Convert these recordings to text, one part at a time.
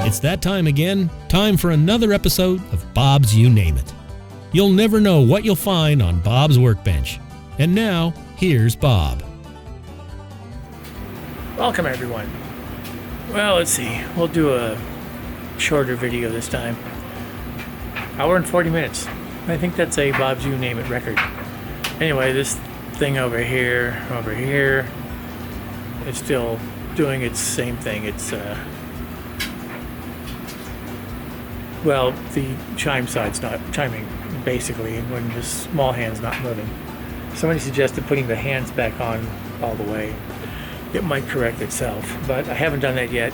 It's that time again, time for another episode of Bob's You Name It. You'll never know what you'll find on Bob's workbench. And now, here's Bob. Welcome everyone. Well, let's see. We'll do a shorter video this time. Hour and 40 minutes. I think that's a Bob's You Name It record. Anyway, this thing over here, it's still doing its same thing. It's well, the chime side's not chiming, basically, when the small hand's not moving. Somebody suggested putting the hands back on all the way. It might correct itself, but I haven't done that yet.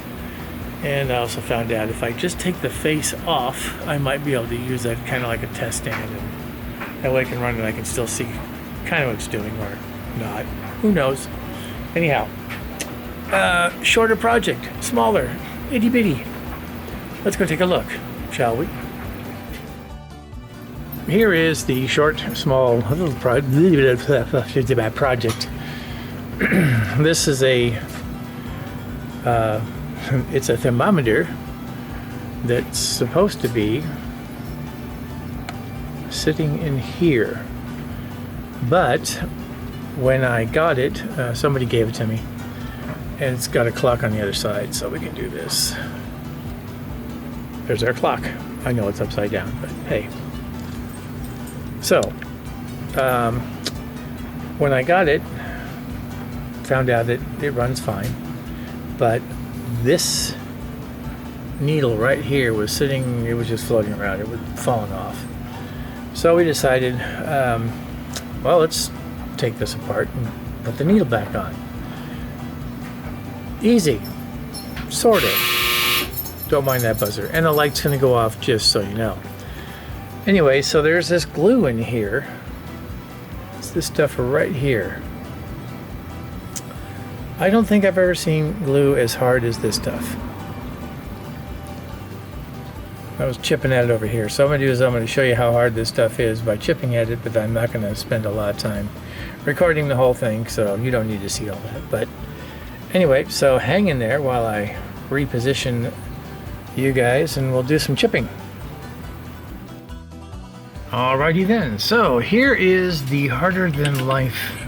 And I also found out if I just take the face off, I might be able to use that kind of like a test stand, and that way I can run and I can still see kind of what it's doing, or not. Who knows? Anyhow, shorter project, smaller, itty bitty. Let's go take a look, shall we? Here is the short, small little project. This is it's a thermometer that's supposed to be sitting in here. But when I got it, somebody gave it to me, and it's got a clock on the other side, so we can do this. There's our clock. I know it's upside down, but hey. So, when I got it, found out that it runs fine, but this needle right here was sitting, it was just floating around, it was falling off. So we decided, well, let's take this apart and put the needle back on. Easy, sort of. Don't mind that buzzer. And the light's gonna go off, just so you know. Anyway, so there's this glue in here. It's this stuff right here. I don't think I've ever seen glue as hard as this stuff. I was chipping at it over here. So what I'm going to do is I'm going to show you how hard this stuff is by chipping at it, but I'm not going to spend a lot of time recording the whole thing, so you don't need to see all that. But anyway, so hang in there while I reposition you guys, and we'll do some chipping. Alrighty then, so here is the harder than life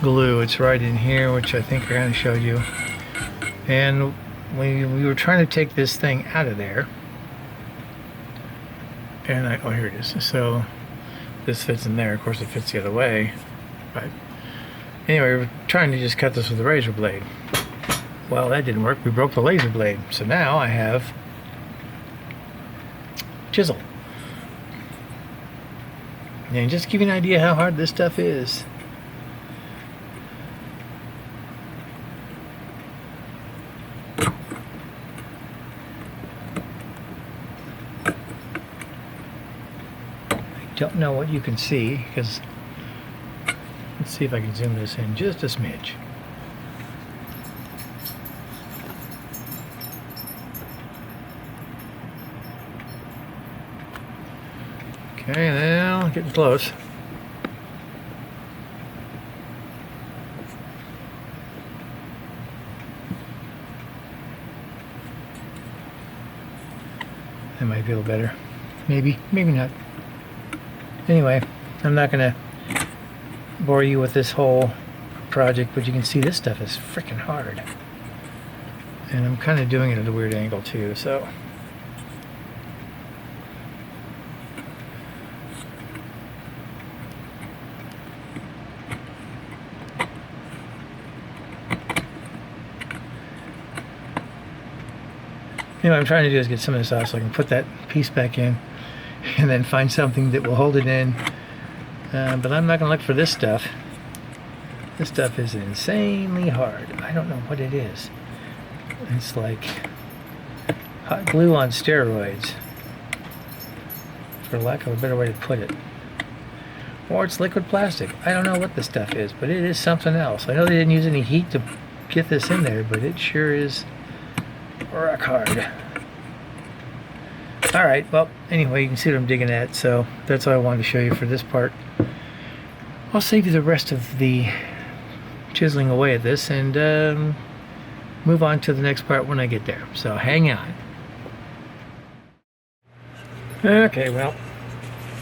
glue. It's right in here, which I think I kind of showed you. And we were trying to take this thing out of there, and oh, here it is. So this fits in there. Of course, it fits the other way. But anyway, we were trying to just cut this with a razor blade. Well, that didn't work. We broke the laser blade. So now I have chisel. And just to give you an idea how hard this stuff is. Don't know what you can see, because let's see if I can zoom this in just a smidge. Okay, now getting close. That might be a little better. Maybe, maybe not. Anyway, I'm not going to bore you with this whole project, but you can see this stuff is freaking hard. And I'm kind of doing it at a weird angle too, so. Anyway, I'm trying to do is get some of this off so I can put that piece back in, and then find something that will hold it in. But I'm not going to look for this stuff. This stuff is insanely hard. I don't know what it is. It's like hot glue on steroids, for lack of a better way to put it. Or it's liquid plastic. I don't know what this stuff is, but it is something else. I know they didn't use any heat to get this in there, but it sure is rock hard. Alright, well, anyway, you can see what I'm digging at, so that's all I wanted to show you for this part. I'll save you the rest of the chiseling away at this, and move on to the next part when I get there. So hang on. Okay, well,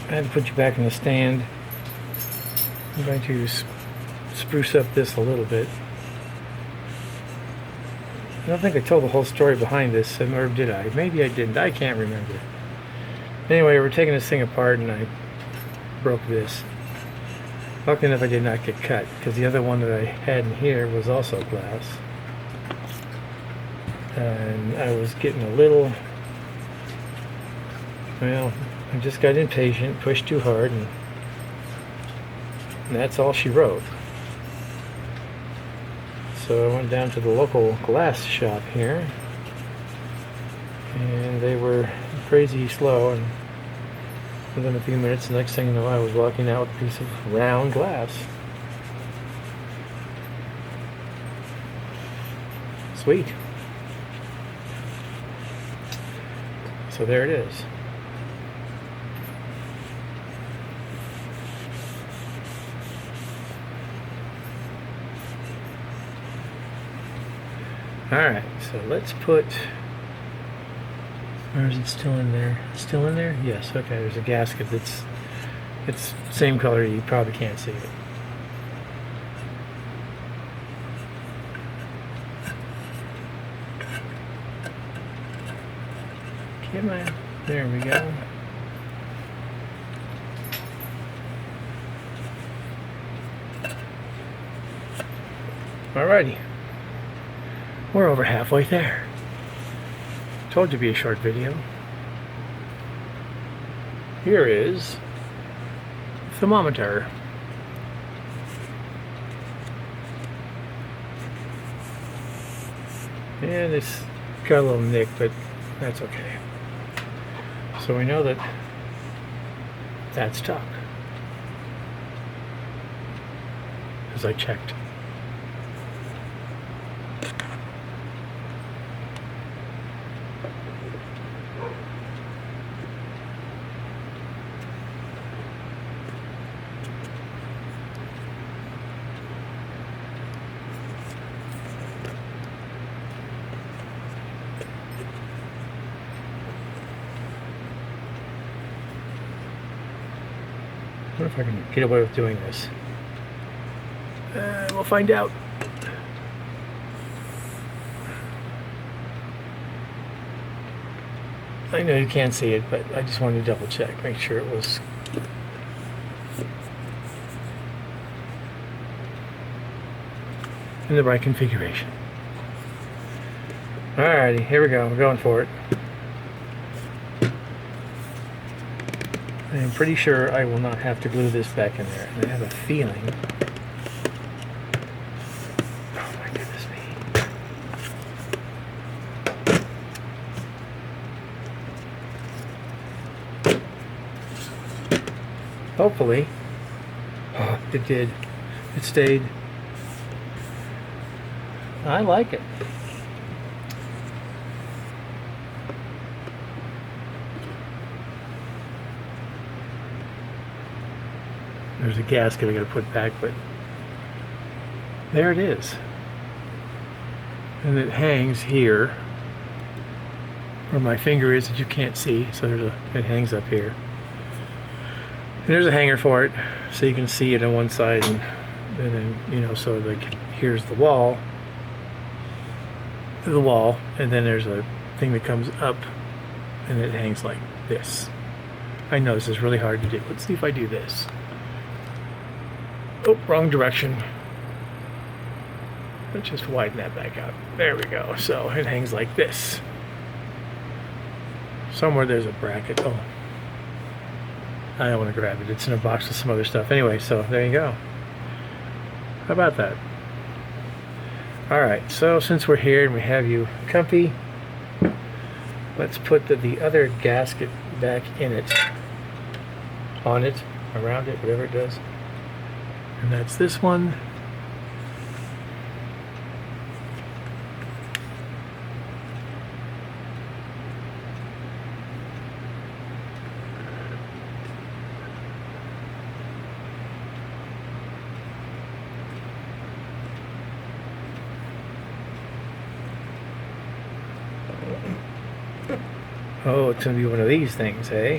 I had to put you back in the stand. I'm going to spruce up this a little bit. I don't think I told the whole story behind this, or did I? Maybe I didn't. I can't remember. Anyway, we're taking this thing apart and I broke this. Luckily enough I did not get cut, because the other one that I had in here was also glass. And I was getting a little, well, I just got impatient, pushed too hard, and that's all she wrote. So I went down to the local glass shop here, and they were crazy slow, and within a few minutes, the next thing you know, I was walking out with a piece of round glass. Sweet. So there it is. Alright, so let's put, or is it still in there? Still in there? Yes, okay, there's a gasket that's, it's same color, you probably can't see it. Come on, there we go. Alrighty. We're over halfway there. Told you it'd be a short video. Here is thermometer. And it's got a little nick, but that's okay. So we know that that's stuck, because I checked. I wonder if I can get away with doing this. We'll find out. I know you can't see it, but I just wanted to double check, make sure it was in the right configuration. Alrighty, here we go. We're going for it. I'm pretty sure I will not have to glue this back in there. And I have a feeling. Oh my goodness me. Hopefully. Oh, it did. It stayed. I like it. There's a gasket I gotta put back, but there it is. And it hangs here where my finger is that you can't see, so it hangs up here. And there's a hanger for it, so you can see it on one side, and then, you know, so like here's the wall, and then there's a thing that comes up and it hangs like this. I know this is really hard to do. Let's see if I do this. Oh, wrong direction. Let's just widen that back out. There we go. So it hangs like this. Somewhere there's a bracket. Oh, I don't want to grab it. It's in a box with some other stuff. Anyway, so there you go. How about that? Alright, so since we're here and we have you comfy, let's put the other gasket back in it. On it, around it, whatever it does. And that's this one. Oh, it's going to be one of these things, eh?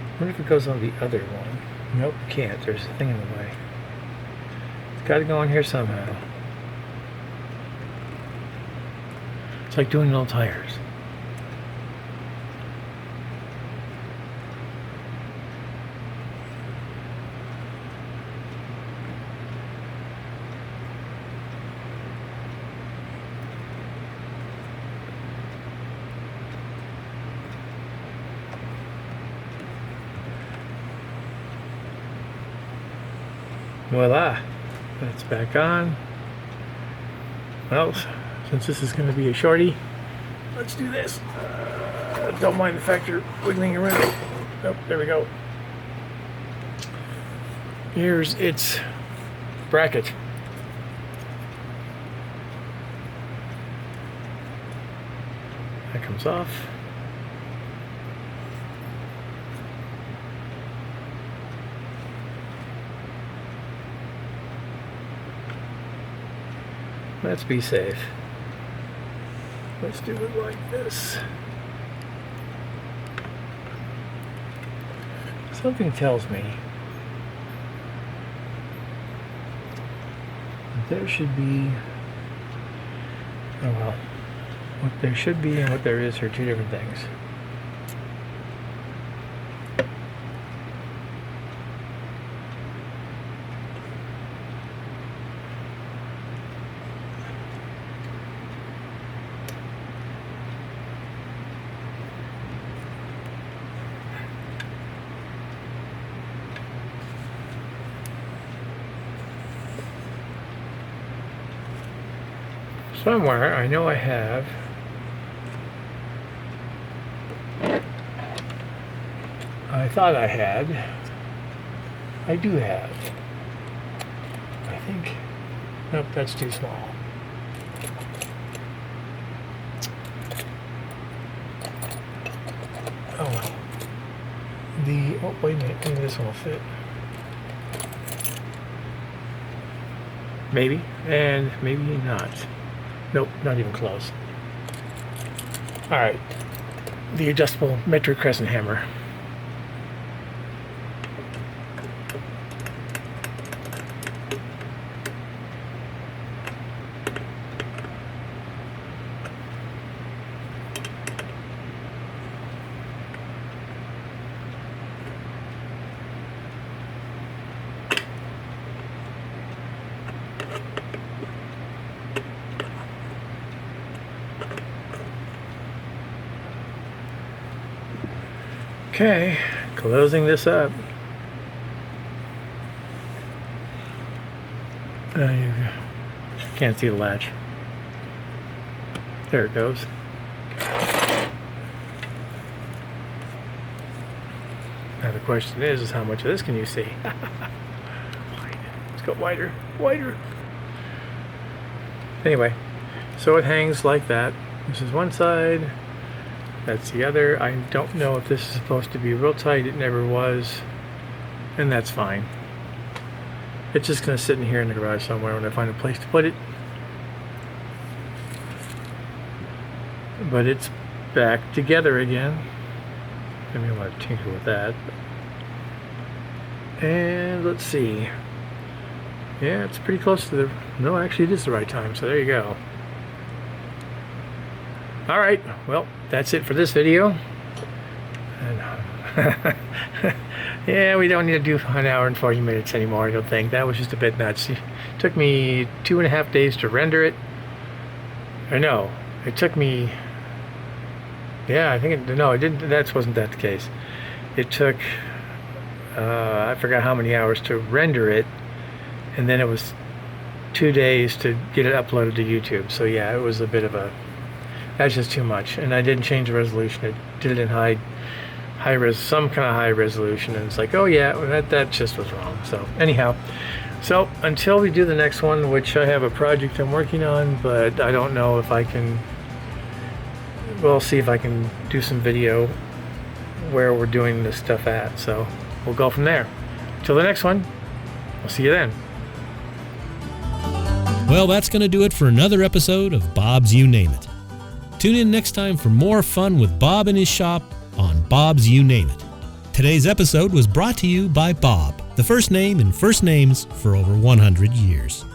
I wonder if it goes on the other one. Nope, can't. There's a thing in the way. It's got to go on here somehow. It's like doing old tires. Voila, that's back on. Well, since this is going to be a shorty, let's do this. Don't mind the factor wiggling around. Oh, there we go. Here's its bracket. That comes off. Let's be safe. Let's do it like this. Something tells me that there should be, oh well, what there should be and what there is are two different things. Somewhere, I know I have I thought I had. I do have. I think. Nope, that's too small. Oh well. Oh, wait a minute. Maybe this one will fit. Maybe, and maybe not. Nope, not even close. Alright, the adjustable metric crescent hammer. Okay, closing this up. You can't see the latch. There it goes. Now the question is how much of this can you see? Let's go wider, wider. Anyway, so it hangs like that. This is one side. That's the other. I don't know if this is supposed to be real tight. It never was. And that's fine. It's just going to sit in here in the garage somewhere when I find a place to put it. But it's back together again. I mean, I want to tinker with that. And let's see. Yeah, it's pretty close to the... No, actually it is the right time, so there you go. Alright, well, that's it for this video. And, yeah, we don't need to do 1 hour and 40 minutes anymore, I don't think. That was just a bit nuts. It took me 2.5 days to render it. Or no, it took me... Yeah, I think no, it didn't. Wasn't that the case. It took I forgot how many hours to render it, and then it was 2 days to get it uploaded to YouTube. So yeah, it was a bit of a. That's just too much, and I didn't change the resolution. It did it in high res, some kind of high resolution, and it's like, oh yeah, that just was wrong. So anyhow, so until we do the next one, which I have a project I'm working on, but I don't know if I can. We'll see if I can do some video where we're doing this stuff at. So we'll go from there. Till the next one, I'll see you then. Well, that's going to do it for another episode of Bob's You Name It. Tune in next time for more fun with Bob and his shop on Bob's You Name It. Today's episode was brought to you by Bob, the first name in first names for over 100 years.